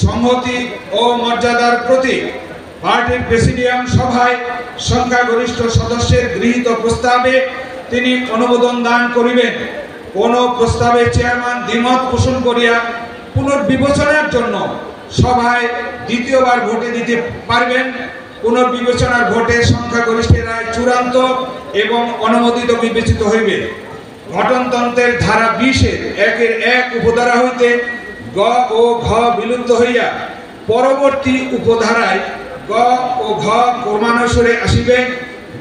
সংহতি ও মর্যাদার প্রতীক। পার্টির প্রেসিডিয়াম সভায় সংখ্যাগরিষ্ঠ সদস্যের গৃহীত প্রস্তাবে তিনি অনুমোদন দান করিবেন। কোন প্রস্তাবে চেয়ারম্যান দ্বিমত পোষণ করিয়া পুনর্বিবেচনার জন্য সভায় দ্বিতীয়বার ভোটে দিতে পারবেন। পুনর্বিবেচনার ভোটে সংখ্যাগরিষ্ঠের রায় চূড়ান্ত এবং অনুমোদিত বিবেচিত হইবে। গঠনতন্ত্রের ধারা 20-এর 1-1 উপধারা হইতে গ ও ঘ বিলুপ্ত হইয়া পরবর্তী উপধারায় গ ও ঘ ক্রমানুসারে আসিবে।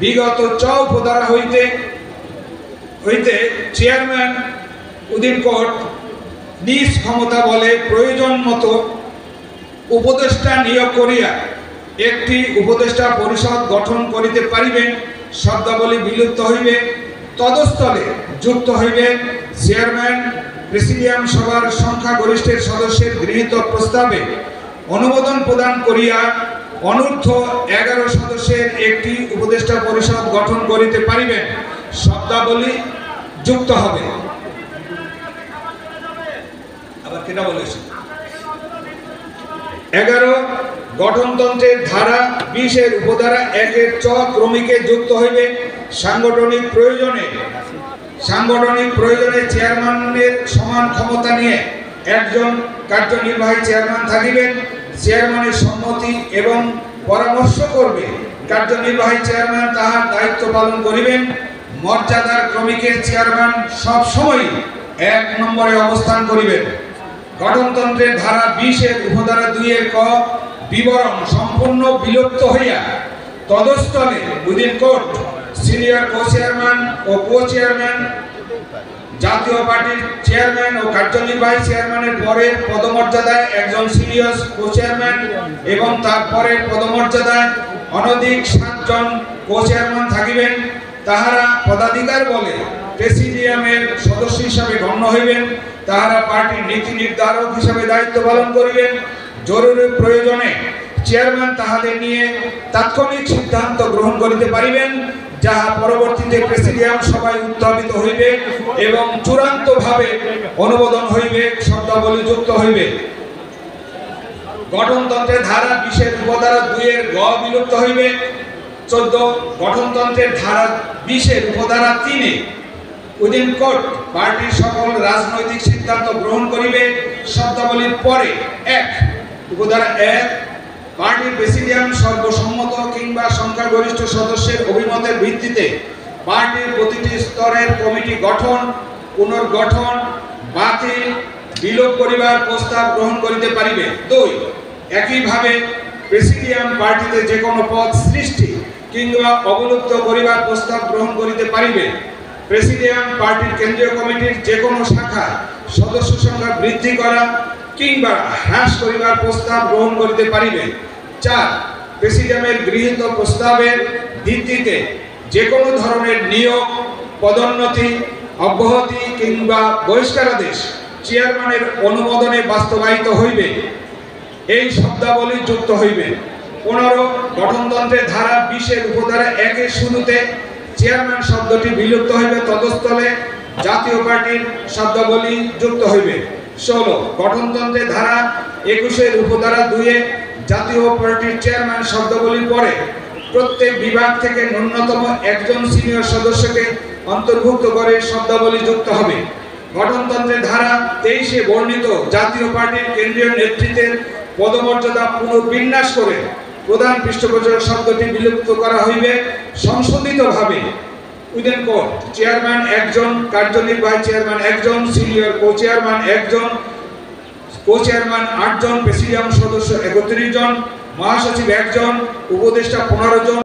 বিগত চ উপধারা হইতে চেয়ারম্যান উদিন কোর্ট নিজ ক্ষমতা বলে প্রয়োজন মতো উপদেষ্টা নিয়োগ করিয়া একটি উপদেষ্টা পরিষদ গঠন করিতে পারিবেন। শব্দাবলী বিলুপ্ত হইবে। তদস্থলে যুক্ত হইবে চেয়ারম্যান প্রেসিডিয়াম সভার সংখ্যাগরিষ্ঠের সদস্যের গৃহীত প্রস্তাবে অনুমোদন প্রদান করিয়া অনূর্ধ্ব 11 সদস্যের একটি উপদেষ্টা পরিষদ গঠন করিতে পারিবেন। শব্দাবলী যুক্ত হবে। আবার কেটা বলেছে 11 গঠনতন্ত্রের ধারা 20-এর উপধারা 1-এর চ ক্রমিকে যুক্ত হইবে। সাংগঠনিক প্রয়োজনে চেয়ারম্যানের সমান ক্ষমতা নিয়ে একজন কার্যনির্বাহী চেয়ারম্যান থাকিবেন। চেয়ারম্যানের সম্মতি এবং পরামর্শ করবে কার্যনির্বাহী চেয়ারম্যান তাহার দায়িত্ব পালন করিবেন। মর্যাদার ক্রমিকের চেয়ারম্যান সব সময় 1 নম্বরে অবস্থান করিবেন। গঠনতন্ত্রের ধারা 20-এর উপধারা 2-এর ক বিবরণ সম্পূর্ণ বিলুপ্ত হইয়া তদস্থলে উইদিন কোর্ট সিনিয়র কো-চেয়ারম্যান ও কো-চেয়ারম্যান, জাতীয় পার্টির চেয়ারম্যান ও কার্যনির্বাহী চেয়ারম্যানের পরের পদমর্যাদায় একজন সিনিয়র কো-চেয়ারম্যান এবং তার পরের পদমর্যাদায় অনধিক 7 জন কো-চেয়ারম্যান থাকিবেন। তাহারা পদাধিকার বলে প্রেসিডিয়ামের সদস্য হিসাবে গণ্য হইবেন। তাহারা পার্টির নীতি নির্ধারক হিসাবে দায়িত্ব পালন করিবেন। জরুরি প্রয়োজনে চেয়ারম্যান তাহাদের নিয়ে তাৎক্ষণিক সিদ্ধান্ত গ্রহণ করিতে পারিবেন, যাহা পরবর্তীতে প্রেসিডিয়াম সভায় উত্থাপিত হইবে এবং চূড়ান্তভাবে অনুমোদন হইবে। শব্দাবলী যুক্ত হইবে। গঠনতন্ত্রের ধারা 20-এর উপধারা 2-এর গ বিলুপ্ত হইবে। 14 গঠনতন্ত্রের ধারা 20-এর উপধারা 3-এ উইদিন কোর্ট পার্টির সকল রাজনৈতিক সিদ্ধান্ত গ্রহণ করিবে। শব্দাবলীর পরে 1 উপধারা 1 পার্টির প্রেসিডিয়াম সর্বসম্মত কিংবা সংখ্যাগরিষ্ঠ সদস্যের অভিমতের ভিত্তিতে পার্টির প্রতিটি স্তরের কমিটি গঠন, পুনর্গঠন, বাতিল, বিলোপ করিবার প্রস্তাব গ্রহণ করিতে পারিবে। 2 একইভাবে প্রেসিডিয়াম পার্টিতে যে কোনো পদ সৃষ্টি কিংবা অবলুপ্ত করিবার প্রস্তাব গ্রহণ করিতে পারিবে। প্রেসিডিয়াম পার্টির কেন্দ্রীয় কমিটির যে কোনো শাখা সদস্য সংখ্যা বৃদ্ধি করা কিংবা হ্রাস করিবার প্রস্তাব গ্রহণ করিতে পারিবে। 4 প্রেসিডিয়ামের গৃহীত প্রস্তাবের ভিত্তিতে যে কোনো ধরনের নিয়োগ, পদোন্নতি, অব্যাহতি কিংবা বহিষ্কারাদেশ চেয়ারম্যানের অনুমোদনে বাস্তবায়িত হইবে। এই শব্দাবলী যুক্ত হইবে। 15 গঠনতন্ত্রের ধারা 20-এর উপধারা 1-এর শুরুতে চেয়ারম্যান শব্দটি বিলুপ্ত হইবে। তদস্থলে জাতীয় পার্টির শব্দাবলী যুক্ত হইবে। 16 গঠনতন্ত্রের ধারা 21-এর উপধারা 2-এ জাতীয় পার্টির চেয়ারম্যান শব্দাবলীর পরে প্রত্যেক বিভাগ থেকে ন্যূনতম একজন সিনিয়র সদস্যকে অন্তর্ভুক্ত করে শব্দাবলী যুক্ত হবে। গঠনতন্ত্রের ধারা 23-এ বর্ণিত জাতীয় পার্টির কেন্দ্রীয় নেতৃত্বের পদমর্যাদা পুনর্বিন্যাস করে প্রধান পৃষ্ঠপোষক শব্দটি বিলুপ্ত করা হইবে। সংশোধিতভাবে উইদিন কোর্ট চেয়ারম্যান 1 জন, কার্যনির্বাহী চেয়ারম্যান 1 জন, সিনিয়র কো-চেয়ারম্যান 1 জন, কো-চেয়ারম্যান 8 জন, প্রেসিডিয়াম সদস্য 31 জন, মহাসচিব 1 জন, উপদেষ্টা 15 জন।